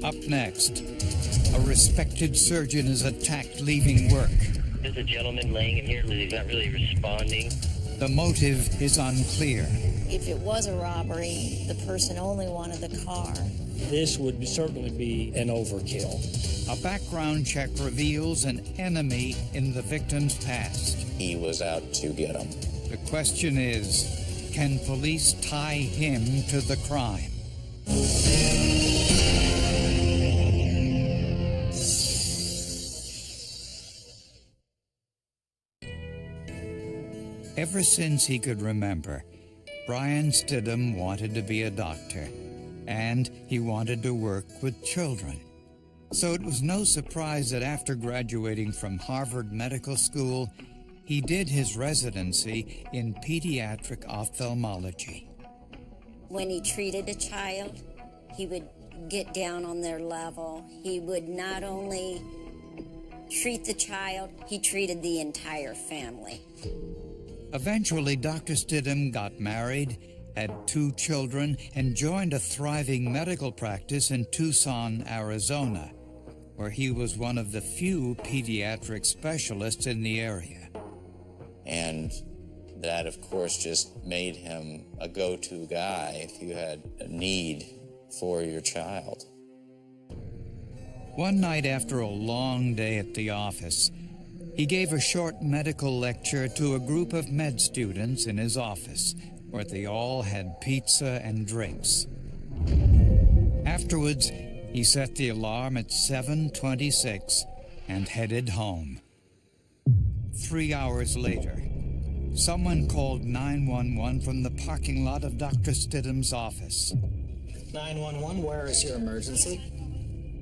Up next, a respected surgeon is attacked leaving work. There's a gentleman laying in here. He's not really responding. The motive is unclear. If it was a robbery, the person only wanted the car. This would certainly be an overkill. A background check reveals an enemy in the victim's past. He was out to get him. The question is, can police tie him to the crime? Ever since he could remember, Brian Stidham wanted to be a doctor, and he wanted to work with children. So it was no surprise that after graduating from Harvard Medical School, he did his residency in pediatric ophthalmology. When he treated a child, he would get down on their level. He would not only treat the child, he treated the entire family. Eventually, Dr. Stidham got married, had 2 children, and joined a thriving medical practice in Tucson, Arizona, where he was one of the few pediatric specialists in the area. And that, of course, just made him a go-to guy if you had a need for your child. One night after a long day at the office, he gave a short medical lecture to a group of med students in his office, where they all had pizza and drinks. Afterwards, he set the alarm at 7:26 and headed home. 3 hours later, someone called 911 from the parking lot of Dr. Stidham's office. 911, where is your emergency?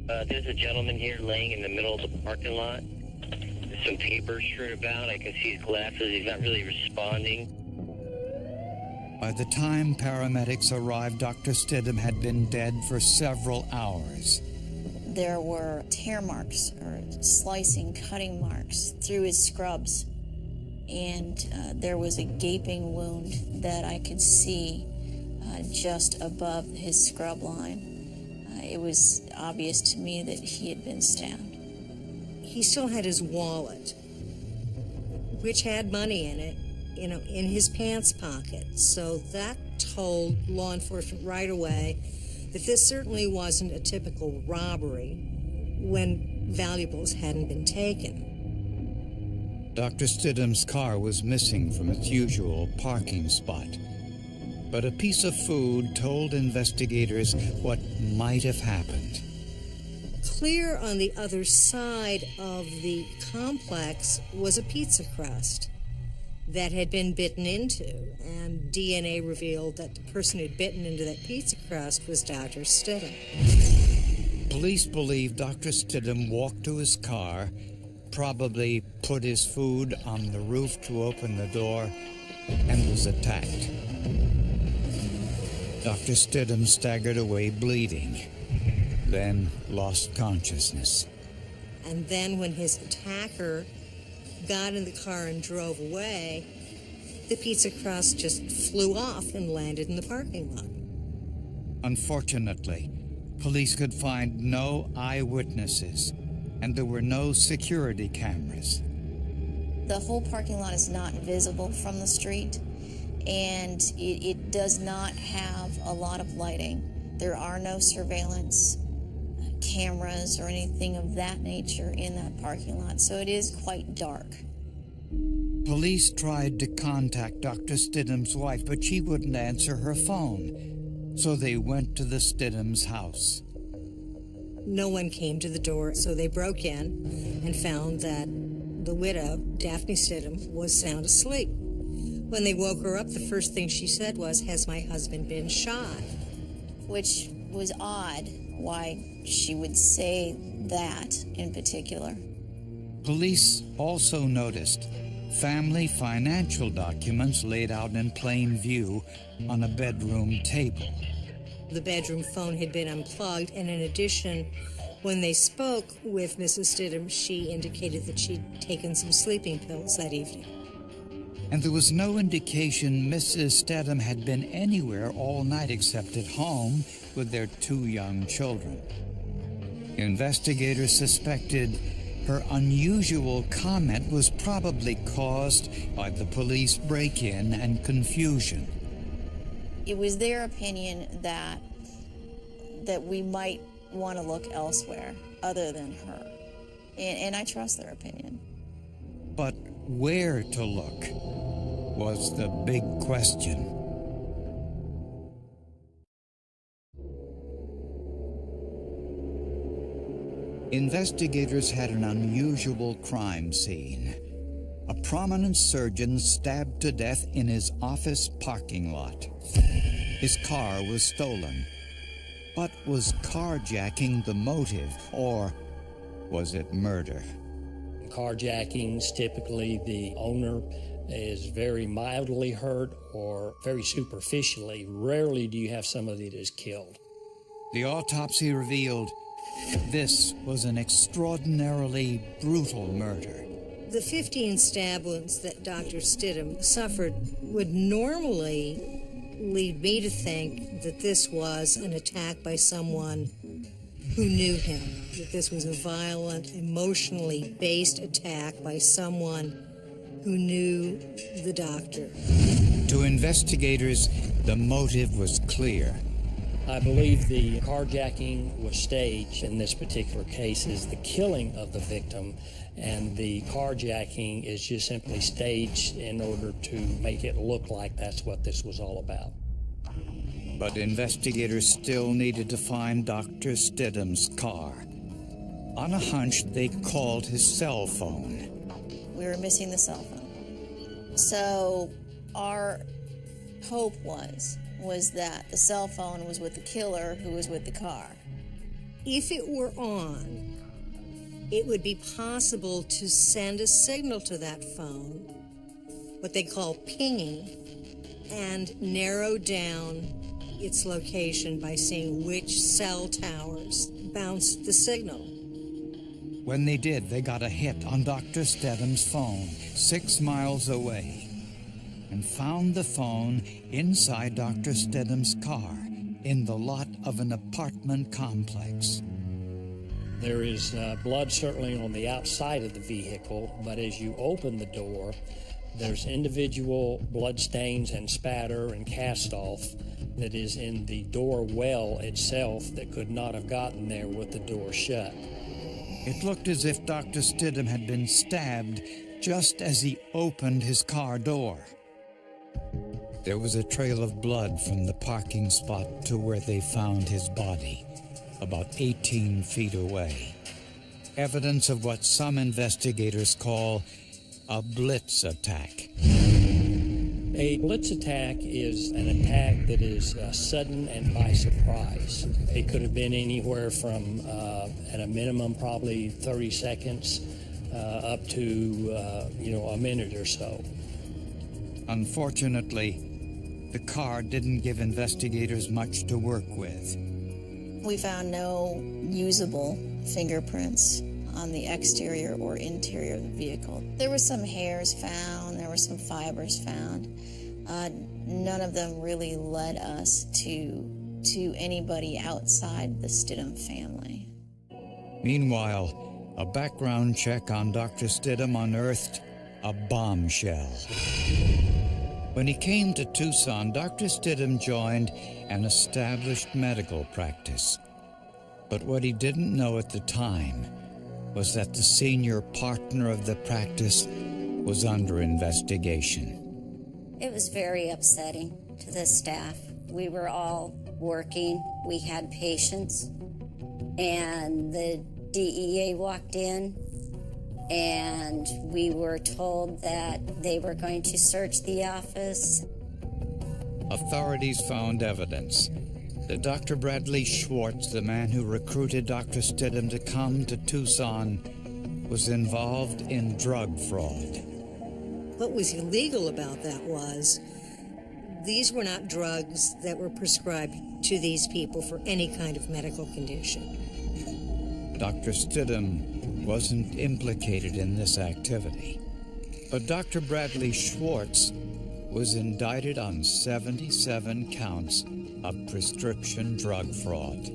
There's a gentleman here laying in the middle of the parking lot. There's some papers strewn about. I can see his glasses. He's not really responding. By the time paramedics arrived, Dr. Stidham had been dead for several hours. There were tear marks or slicing, cutting marks through his scrubs. And there was a gaping wound that I could see just above his scrub line. It was obvious to me that he had been stabbed. He still had his wallet, which had money in it, in his pants pocket. So that told law enforcement right away that this certainly wasn't a typical robbery when valuables hadn't been taken. Dr. Stidham's car was missing from its usual parking spot. But a piece of food told investigators what might have happened. Clear on the other side of the complex was a pizza crust that had been bitten into, and DNA revealed that the person who'd bitten into that pizza crust was Dr. Stidham. Police believe Dr. Stidham walked to his car, probably put his food on the roof to open the door, and was attacked. Dr. Stidham staggered away bleeding, then lost consciousness. And then when his attacker got in the car and drove away, the pizza crust just flew off and landed in the parking lot. Unfortunately, police could find no eyewitnesses, and there were no security cameras. The whole parking lot is not visible from the street, and it does not have a lot of lighting. There are no surveillance cameras or anything of that nature in that parking lot, so it is quite dark. Police tried to contact Dr. Stidham's wife, but she wouldn't answer her phone, so they went to the Stidham's house. No one came to the door, so they broke in and found that the widow, Daphne Stidham, was sound asleep. When they woke her up, the first thing she said was, "Has my husband been shot?" Which was odd why she would say that in particular. Police also noticed family financial documents laid out in plain view on a bedroom table. The bedroom phone had been unplugged, and in addition, when they spoke with Mrs. Stidham, she indicated that she'd taken some sleeping pills that evening. And there was no indication Mrs. Stidham had been anywhere all night except at home with their 2 young children. Investigators suspected her unusual comment was probably caused by the police break-in and confusion. It was their opinion that we might want to look elsewhere other than her. And I trust their opinion. But where to look was the big question. Investigators had an unusual crime scene. A prominent surgeon stabbed to death in his office parking lot. His car was stolen. But was carjacking the motive, or was it murder? Carjackings, typically the owner is very mildly hurt or very superficially. Rarely do you have somebody that is killed. The autopsy revealed this was an extraordinarily brutal murder. The 15 stab wounds that Dr. Stidham suffered would normally lead me to think that this was an attack by someone who knew him, that this was a violent, emotionally based attack by someone who knew the doctor. To investigators, the motive was clear. I believe the carjacking was staged in this particular case is the killing of the victim, and the carjacking is just simply staged in order to make it look like that's what this was all about. But investigators still needed to find Dr. Stidham's car. On a hunch, they called his cell phone. We were missing the cell phone. So our hope was that the cell phone was with the killer who was with the car. If it were on, it would be possible to send a signal to that phone, what they call pinging, and narrow down its location by seeing which cell towers bounced the signal. When they did, they got a hit on Dr. Stidham's phone 6 miles away and found the phone inside Dr. Stidham's car in the lot of an apartment complex. There is blood certainly on the outside of the vehicle, but as you open the door, there's individual blood stains and spatter and cast-off that is in the door well itself that could not have gotten there with the door shut. It looked as if Dr. Stidham had been stabbed just as he opened his car door. There was a trail of blood from the parking spot to where they found his body, about 18 feet away. Evidence of what some investigators call a blitz attack. A blitz attack is an attack that is sudden and by surprise. It could have been anywhere from, at a minimum, probably 30 seconds up to, a minute or so. Unfortunately, the car didn't give investigators much to work with. We found no usable fingerprints on the exterior or interior of the vehicle. There were some hairs found, there were some fibers found. None of them really led us to anybody outside the Stidham family. Meanwhile, a background check on Dr. Stidham unearthed a bombshell. When he came to Tucson, Dr. Stidham joined an established medical practice. But what he didn't know at the time was that the senior partner of the practice was under investigation. It was very upsetting to the staff. We were all working, we had patients, and the DEA walked in, and we were told that they were going to search the office. Authorities found evidence that Dr. Bradley Schwartz, the man who recruited Dr. Stidham to come to Tucson, was involved in drug fraud. What was illegal about that was these were not drugs that were prescribed to these people for any kind of medical condition. Dr. Stidham wasn't implicated in this activity, but Dr. Bradley Schwartz was indicted on 77 counts of prescription drug fraud.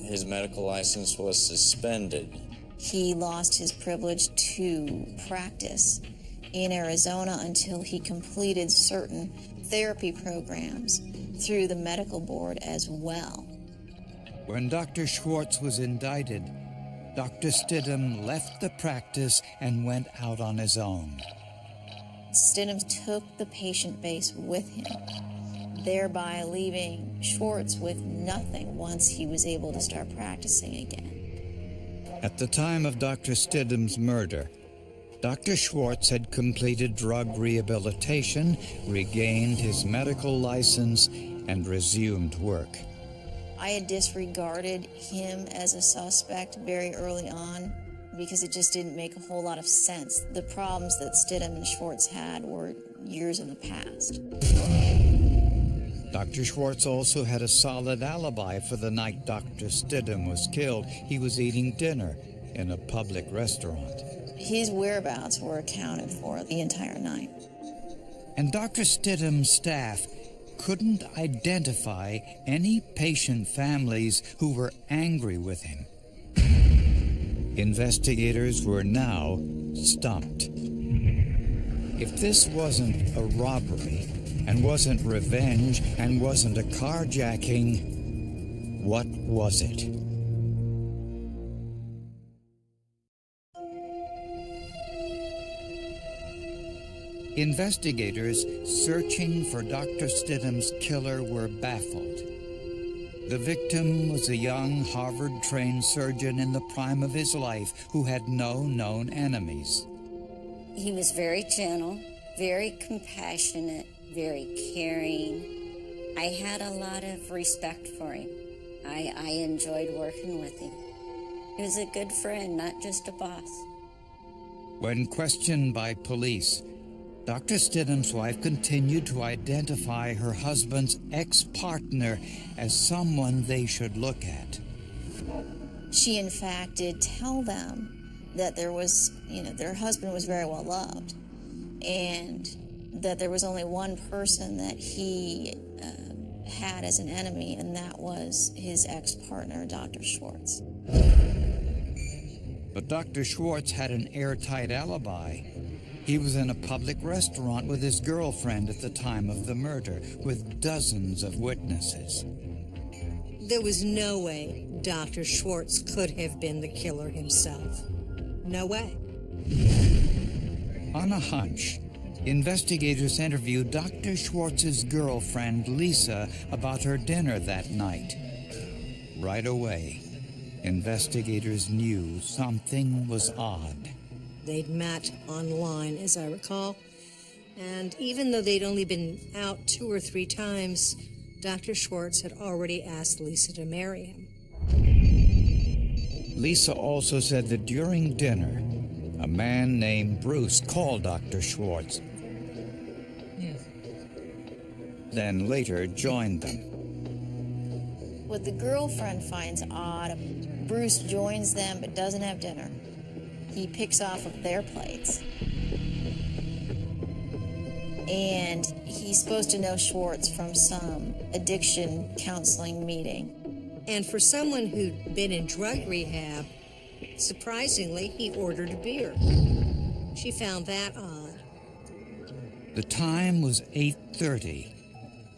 his medical license was suspended. He lost his privilege to practice in Arizona until he completed certain therapy programs through the medical board as well. When Dr. Schwartz was indicted, Dr. Stidham left the practice and went out on his own. Stidham took the patient base with him, thereby leaving Schwartz with nothing once he was able to start practicing again. At the time of Dr. Stidham's murder, Dr. Schwartz had completed drug rehabilitation, regained his medical license, and resumed work. I had disregarded him as a suspect very early on because it just didn't make a whole lot of sense. The problems that Stidham and Schwartz had were years in the past. Dr. Schwartz also had a solid alibi for the night Dr. Stidham was killed. He was eating dinner in a public restaurant. His whereabouts were accounted for the entire night. And Dr. Stidham's staff couldn't identify any patient families who were angry with him. Investigators were now stumped. If this wasn't a robbery, and wasn't revenge, and wasn't a carjacking, what was it? Investigators searching for Dr. Stidham's killer were baffled. The victim was a young Harvard-trained surgeon in the prime of his life who had no known enemies. He was very gentle, very compassionate, very caring. I had a lot of respect for him. I enjoyed working with him. He was a good friend, not just a boss. When questioned by police, Dr. Stidham's wife continued to identify her husband's ex-partner as someone they should look at. She, in fact, did tell them that their husband was very well loved, and that there was only one person that he had as an enemy, and that was his ex-partner, Dr. Schwartz. But Dr. Schwartz had an airtight alibi. He was in a public restaurant with his girlfriend at the time of the murder, with dozens of witnesses. There was no way Dr. Schwartz could have been the killer himself. No way. On a hunch, investigators interviewed Dr. Schwartz's girlfriend, Lisa, about her dinner that night. Right away, investigators knew something was odd. They'd met online, as I recall, and even though they'd only been out 2 or 3 times, Dr. Schwartz had already asked Lisa to marry him. Lisa also said that during dinner, a man named Bruce called Dr. Schwartz, then later joined them. What the girlfriend finds odd, Bruce joins them but doesn't have dinner. He picks off of their plates. And he's supposed to know Schwartz from some addiction counseling meeting. And for someone who'd been in drug rehab, surprisingly, he ordered a beer. She found that odd. The time was 8:30,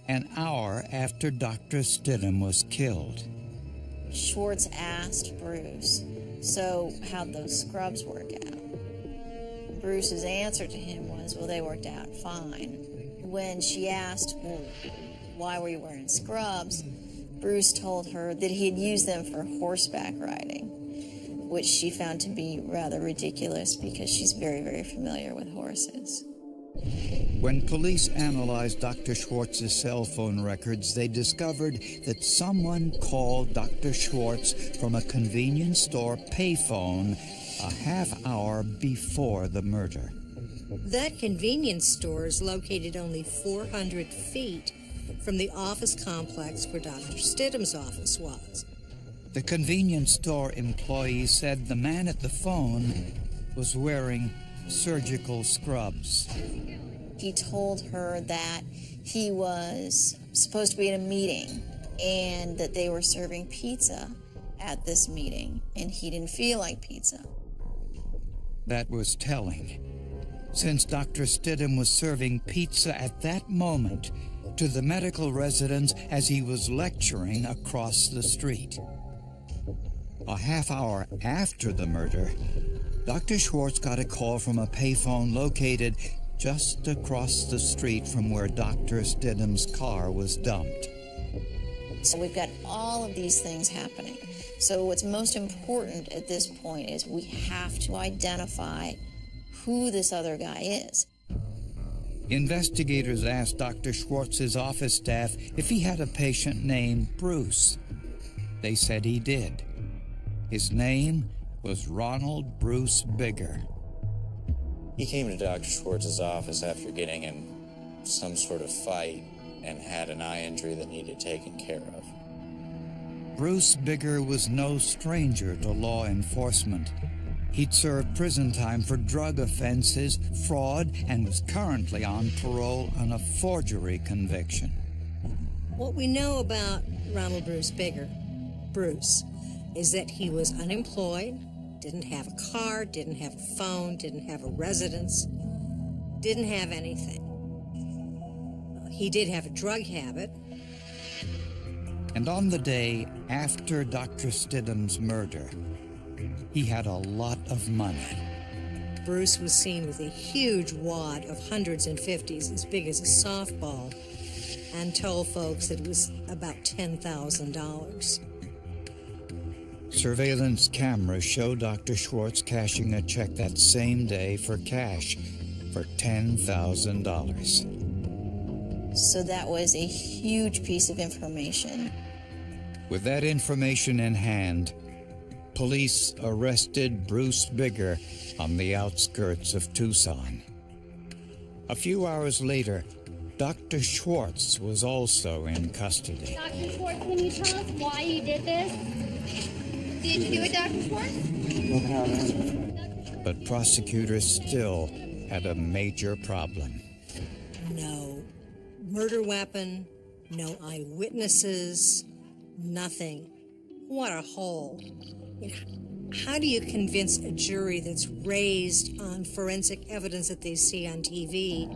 an hour after Dr. Stidham was killed. Schwartz asked Bruce, so how'd those scrubs work out? Bruce's answer to him was, well, they worked out fine. When she asked, well, why were you wearing scrubs? Bruce told her that he had used them for horseback riding, which she found to be rather ridiculous because she's very, very familiar with horses. When police analyzed Dr. Schwartz's cell phone records, they discovered that someone called Dr. Schwartz from a convenience store payphone a half hour before the murder. That convenience store is located only 400 feet from the office complex where Dr. Stidham's office was. The convenience store employee said the man at the phone was wearing surgical scrubs. He told her that he was supposed to be in a meeting and that they were serving pizza at this meeting, and he didn't feel like pizza. That was telling, since Dr. Stidham was serving pizza at that moment to the medical residents as he was lecturing across the street. A half hour after the murder, Dr. Schwartz got a call from a payphone located just across the street from where Dr. Stidham's car was dumped. So we've got all of these things happening. So what's most important at this point is we have to identify who this other guy is. Investigators asked Dr. Schwartz's office staff if he had a patient named Bruce. They said he did. His name was Ronald Bruce Bigger. He came to Dr. Schwartz's office after getting in some sort of fight and had an eye injury that needed taken care of. Bruce Bigger was no stranger to law enforcement. He'd served prison time for drug offenses, fraud, and was currently on parole on a forgery conviction. What we know about Ronald Bruce Bigger, Bruce, is that he was unemployed, didn't have a car, didn't have a phone, didn't have a residence, didn't have anything. He did have a drug habit. And on the day after Dr. Stidham's murder, he had a lot of money. Bruce was seen with a huge wad of hundreds and fifties as big as a softball and told folks that it was about $10,000. Surveillance cameras show Dr. Schwartz cashing a check that same day for cash for $10,000. So that was a huge piece of information. With that information in hand, police arrested Bruce Bigger on the outskirts of Tucson. A few hours later, Dr. Schwartz was also in custody. Dr. Schwartz, can you tell us why you did this? Did you do it, Dr. Schwartz? But prosecutors still had a major problem. No murder weapon, no eyewitnesses, nothing. What a hole. How do you convince a jury that's raised on forensic evidence that they see on TV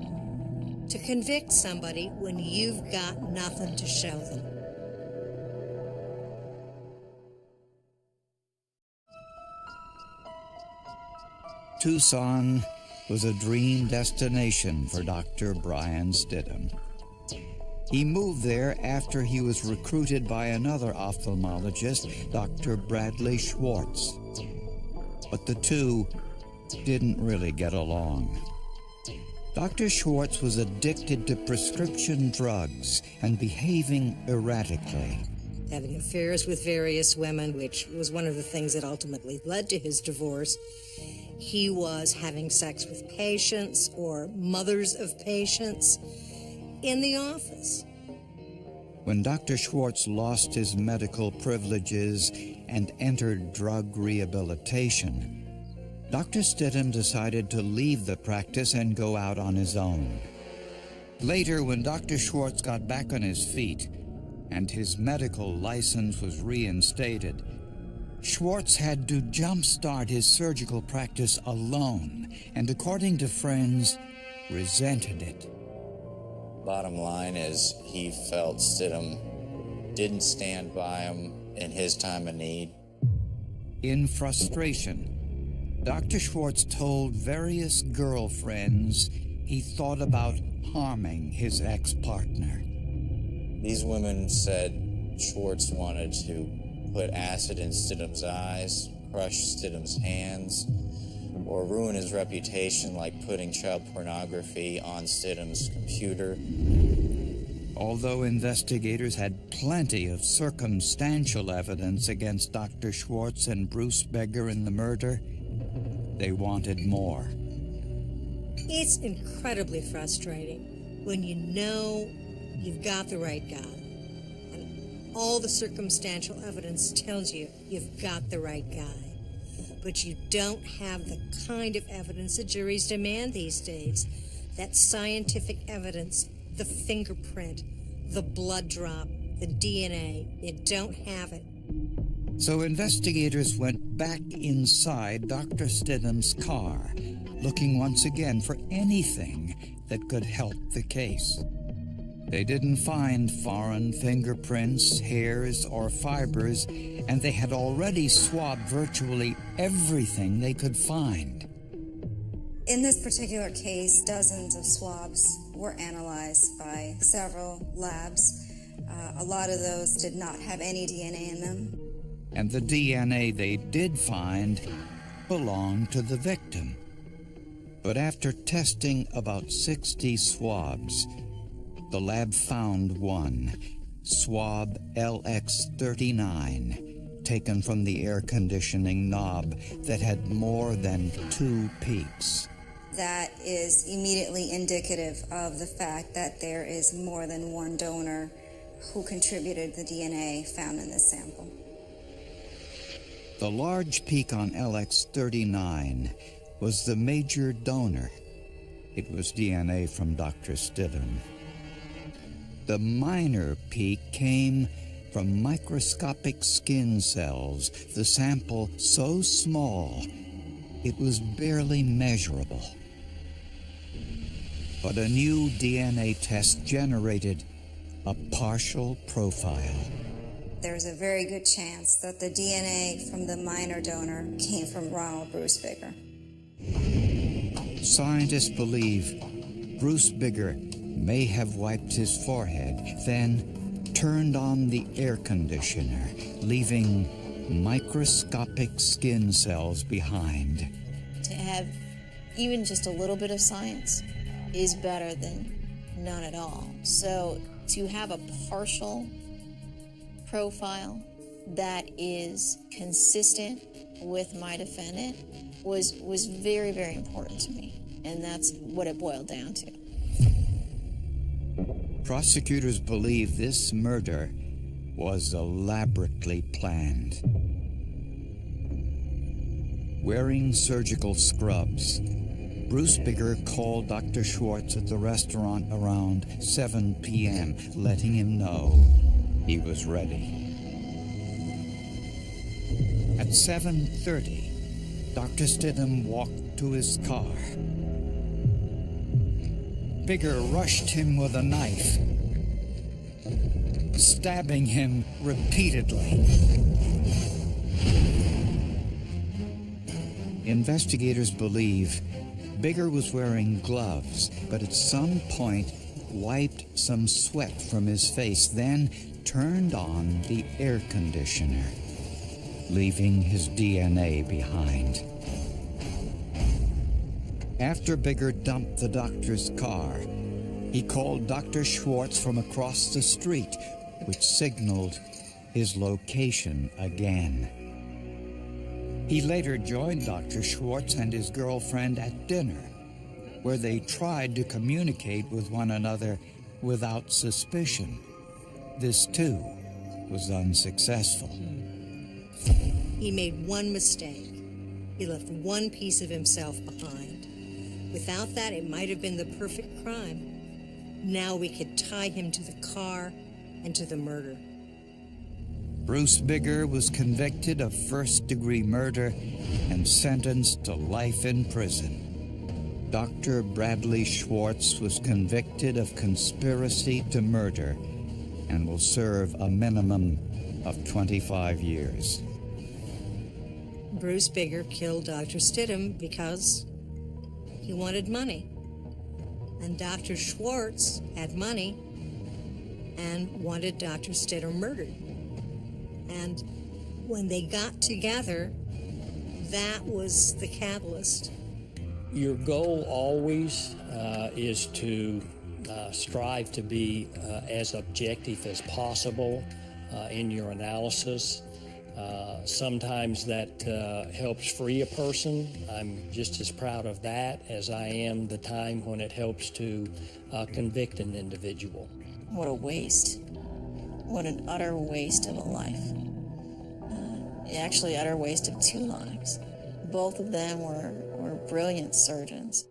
to convict somebody when you've got nothing to show them? Tucson was a dream destination for Dr. Brian Stidham. He moved there after he was recruited by another ophthalmologist, Dr. Bradley Schwartz. But the two didn't really get along. Dr. Schwartz was addicted to prescription drugs and behaving erratically. Having affairs with various women, which was one of the things that ultimately led to his divorce. He was having sex with patients or mothers of patients in the office. When Dr. Schwartz lost his medical privileges and entered drug rehabilitation, Dr. Stidham decided to leave the practice and go out on his own. Later, when Dr. Schwartz got back on his feet and his medical license was reinstated, Schwartz had to jumpstart his surgical practice alone, and according to friends, resented it. Bottom line is he felt Stidham didn't stand by him in his time of need. In frustration, Dr. Schwartz told various girlfriends he thought about harming his ex-partner. These women said Schwartz wanted to put acid in Stidham's eyes, crush Stidham's hands, or ruin his reputation like putting child pornography on Stidham's computer. Although investigators had plenty of circumstantial evidence against Dr. Schwartz and Bruce Bigger in the murder, they wanted more. It's incredibly frustrating when you know you've got the right guy. And all the circumstantial evidence tells you you've got the right guy. But you don't have the kind of evidence that juries demand these days. That scientific evidence, the fingerprint, the blood drop, the DNA. You don't have it. So investigators went back inside Dr. Stidham's car, looking once again for anything that could help the case. They didn't find foreign fingerprints, hairs, or fibers, and they had already swabbed virtually everything they could find. In this particular case, dozens of swabs were analyzed by several labs. A lot of those did not have any DNA in them. And the DNA they did find belonged to the victim. But after testing about 60 swabs, the lab found one, swab LX39, taken from the air conditioning knob that had more than 2 peaks. That is immediately indicative of the fact that there is more than one donor who contributed the DNA found in this sample. The large peak on LX39 was the major donor. It was DNA from Dr. Stidham. The minor peak came from microscopic skin cells, the sample so small it was barely measurable. But a new DNA test generated a partial profile. There's a very good chance that the DNA from the minor donor came from Ronald Bruce Bigger. Scientists believe Bruce Bigger may have wiped his forehead, then turned on the air conditioner, leaving microscopic skin cells behind. To have even just a little bit of science is better than none at all. So to have a partial profile that is consistent with my defendant was very, very important to me. And that's what it boiled down to. Prosecutors believe this murder was elaborately planned. Wearing surgical scrubs, Bruce Bigger called Dr. Schwartz at the restaurant around 7 p.m., letting him know he was ready. At 7:30, Dr. Stidham walked to his car. Bigger rushed him with a knife, stabbing him repeatedly. Investigators believe Bigger was wearing gloves, but at some point wiped some sweat from his face, then turned on the air conditioner, leaving his DNA behind. After Bigger dumped the doctor's car, he called Dr. Schwartz from across the street, which signaled his location again. He later joined Dr. Schwartz and his girlfriend at dinner, where they tried to communicate with one another without suspicion. This, too, was unsuccessful. He made one mistake. He left one piece of himself behind. Without that, it might have been the perfect crime. Now we could tie him to the car and to the murder. Bruce Bigger was convicted of first-degree murder and sentenced to life in prison. Dr. Bradley Schwartz was convicted of conspiracy to murder and will serve a minimum of 25 years. Bruce Bigger killed Dr. Stidham because he wanted money. And Dr. Schwartz had money and wanted Dr. Stidham murdered. And when they got together, that was the catalyst. Your goal always is to strive to be as objective as possible in your analysis. Sometimes that helps free a person. I'm just as proud of that as I am the time when it helps to convict an individual. What a waste. What an utter waste of a life. Actually, utter waste of 2 lives. Both of them were brilliant surgeons.